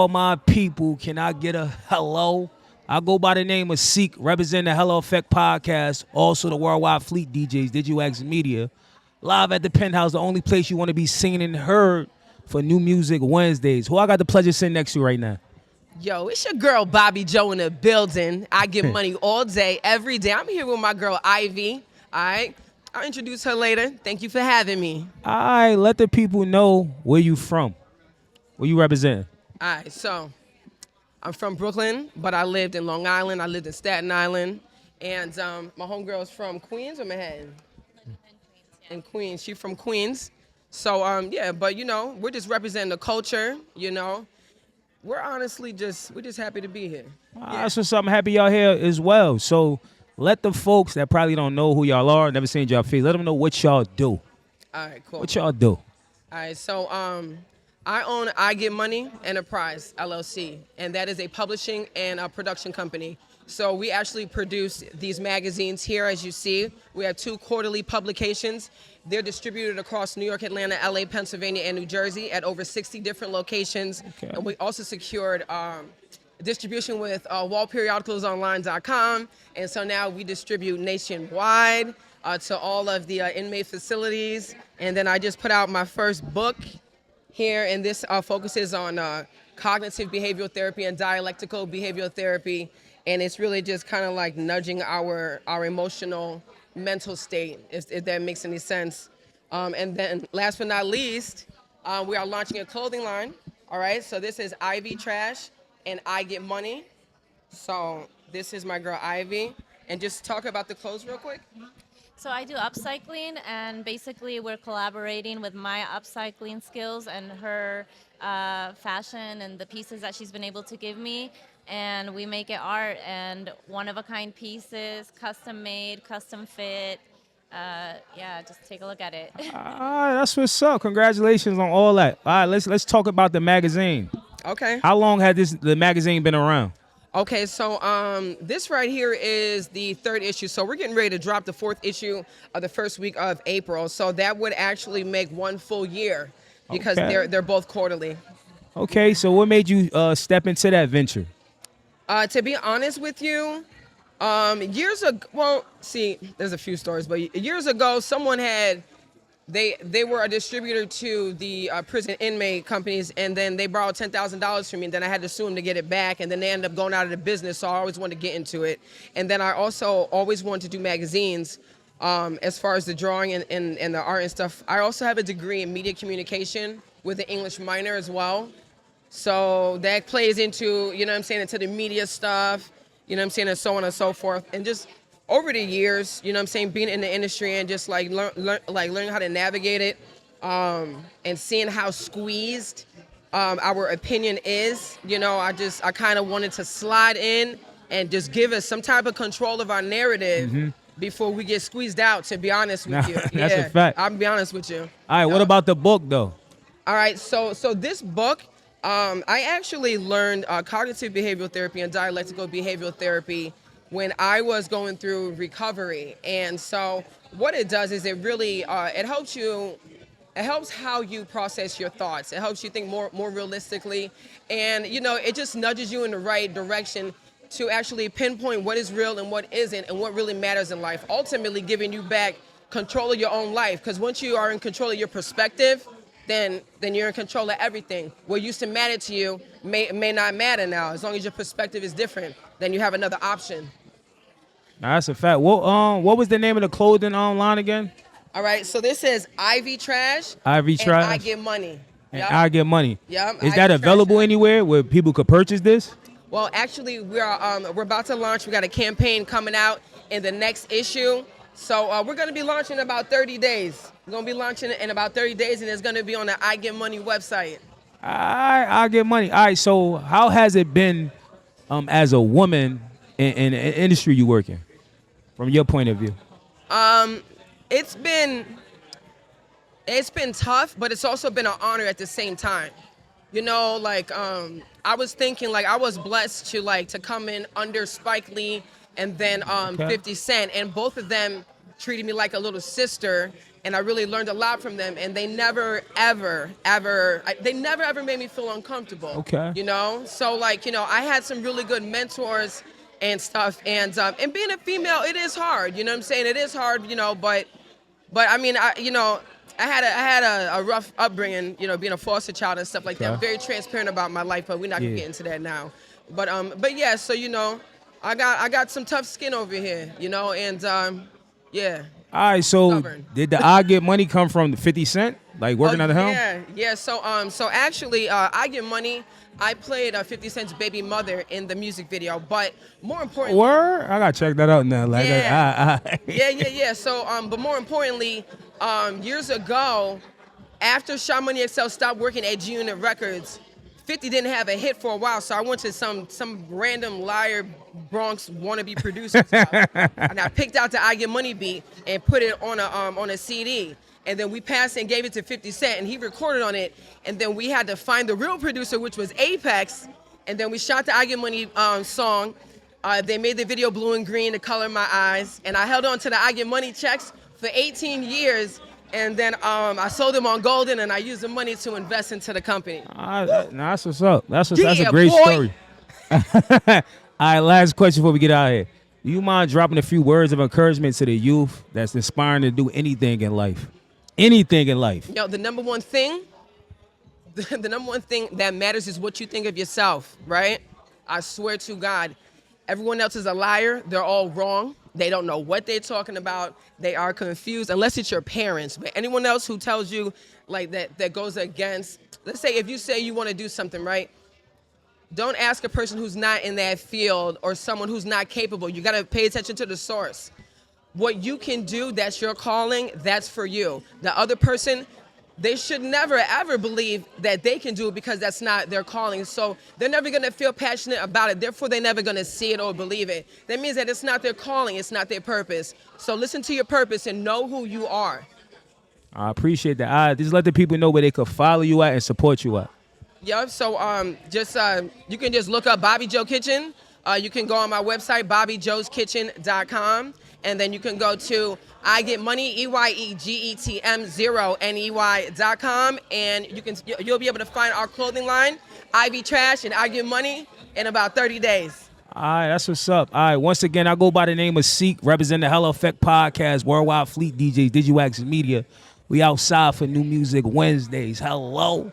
all my people. Can I get a hello? I go by the name of Seek, representing the Hello Effect podcast, also the Worldwide Fleet DJs, Did You Ask Media. Live at the Penthouse, the only place you want to be seen and heard for New Music Wednesdays. Who I got the pleasure of sitting next to right now? Yo, it's your girl Bobbi Jo in the building. I get money all day, every day. I'm here with my girl Eviy. All right, I'll introduce her later. Thank you for having me. All right, let the people know where you from. Where you represent? All right, so I'm from Brooklyn, but I lived in Long Island. I lived in Staten Island, and my homegirl is from Queens or Manhattan. In Queens, she's from Queens. So yeah, but you know, we're just representing the culture. You know, we're just happy to be here. Yeah. That's what's up. I'm happy y'all here as well. So let the folks that probably don't know who y'all are, never seen y'all face, let them know what y'all do. All right, cool. What y'all do? All right, so I own I Get Money Enterprise LLC, and that is a publishing and a production company. So we actually produce these magazines here, as you see. We have 2 quarterly publications. They're distributed across New York, Atlanta, LA, Pennsylvania, and New Jersey at over 60 different locations. Okay. And we also secured distribution with wallperiodicalsonline.com. And so now we distribute nationwide to all of the inmate facilities. And then I just put out my first book here, and this focuses on cognitive behavioral therapy and dialectical behavioral therapy. And it's really just kind of like nudging our emotional, mental state, if that makes any sense. And then last but not least, we are launching a clothing line. All right, so this is Eviy Trash and I Get Money. So this is my girl Eviy. And just talk about the clothes real quick. So I do upcycling, and basically we're collaborating with my upcycling skills and her fashion and the pieces that she's been able to give me. And we make it art and one-of-a-kind pieces, custom made, custom fit. Yeah, just take a look at it. All right, that's what's up. Congratulations on all that. All right, let's talk about the magazine. Okay. How long had the magazine been around? Okay, so this right here is the 3rd issue. So we're getting ready to drop the 4th issue of the first week of April. So that would actually make 1 full year because they're both quarterly. Okay, so what made you step into that venture? To be honest with you, years ago, well, see, there's a few stories, but years ago, someone had, they were a distributor to the prison inmate companies, and then they borrowed $10,000 from me, and then I had to sue them to get it back, and then they ended up going out of the business, so I always wanted to get into it. And then I also always wanted to do magazines, as far as the drawing and the art and stuff. I also have a degree in media communication with an English minor as well. So that plays into, you know what I'm saying, into the media stuff, you know what I'm saying, and so on and so forth. And just over the years, you know what I'm saying, being in the industry and just like learning how to navigate it, and seeing how squeezed our opinion is, you know, I kind of wanted to slide in and just give us some type of control of our narrative before we get squeezed out, to be honest with you. That's a fact. I'll be honest with you. All right, what about the book, though? All right, so this book, I actually learned cognitive behavioral therapy and dialectical behavioral therapy when I was going through recovery. And so what it does is it really, it helps how you process your thoughts. It helps you think more realistically. And, you know, it just nudges you in the right direction to actually pinpoint what is real and what isn't and what really matters in life, ultimately giving you back control of your own life. Because once you are in control of your perspective, then you're in control of everything. What used to matter to you may not matter now. As long as your perspective is different, then you have another option. Nah, that's a fact. What was the name of the clothing line again? All right, so this is Eviy Trash. Eviy Trash. And I Get Money. And yep. I Get Money. Yep. Is that available anywhere where people could purchase this? Well, actually, we're about to launch. We got a campaign coming out in the next issue. So we're going to be launching in about 30 days. We're going to be launching in about 30 days, and it's going to be on the I Get Money website. All right, I Get Money. All right, so how has it been as a woman in the industry you work in, from your point of view? It's been tough, but it's also been an honor at the same time. You know, like I was thinking, like I was blessed to come in under Spike Lee and then 50 Cent, and both of them treated me like a little sister, and I really learned a lot from them. And they never, they never ever made me feel uncomfortable. Okay. You know, so like, you know, I had some really good mentors and stuff. And being a female, it is hard. You know what I'm saying? It is hard. You know, but I mean, I had a rough upbringing, you know, being a foster child and stuff like that. I'm very transparent about my life, but we're not gonna get into that now. But yeah, so you know, I got some tough skin over here, you know, and yeah. All right, so Stubborn. did the I Get Money come from the 50 Cent? Like working at the helm? Yeah. So actually, I Get Money. I played 50 Cent's baby mother in the music video, but more importantly, Word? I gotta check that out now. Like, yeah. So, but more importantly, years ago, after Sha Money XL stopped working at G Unit Records, 50 didn't have a hit for a while, so I went to some random liar Bronx wannabe producer's house, and I picked out the I Get Money beat and put it on a CD. And then we passed and gave it to 50 Cent, and he recorded on it. And then we had to find the real producer, which was Apex. And then we shot the I Get Money song. They made the video blue and green to color my eyes. And I held on to the I Get Money checks for 18 years. And then I sold them on Golden, and I used the money to invest into the company. That's what's up. That's a Yeah, great boy. story. All right, last question before we get out of here. Do you mind dropping a few words of encouragement to the youth that's inspiring to do anything in life? Anything in life. Yo, the number one thing that matters is what you think of yourself, right? I swear to God, everyone else is a liar. They're all wrong. They don't know what they're talking about. They are confused, unless it's your parents. But anyone else who tells you like that goes against, let's say if you say you want to do something, right? Don't ask a person who's not in that field or someone who's not capable. You got to pay attention to the source. What you can do, that's your calling, that's for you. The other person, they should never, ever believe that they can do it because that's not their calling. So they're never going to feel passionate about it. Therefore, they're never going to see it or believe it. That means that it's not their calling. It's not their purpose. So listen to your purpose and know who you are. I appreciate that. Just let the people know where they could follow you at and support you at. Yep. So you can just look up Bobbi Jo Kitchen. You can go on my website, BobbiJo'sKitchen.com. And then you can go to I Get Money, EYEGETM0NEY.com, and you'll be able to find our clothing line, Eviy Trash and I Get Money, in about 30 days. All right, that's what's up. All right, once again, I go by the name of Seek, represent the Hello Effect Podcast, Worldwide Fleet DJs, Did You Ask Media. We outside for New Music Wednesdays. Hello.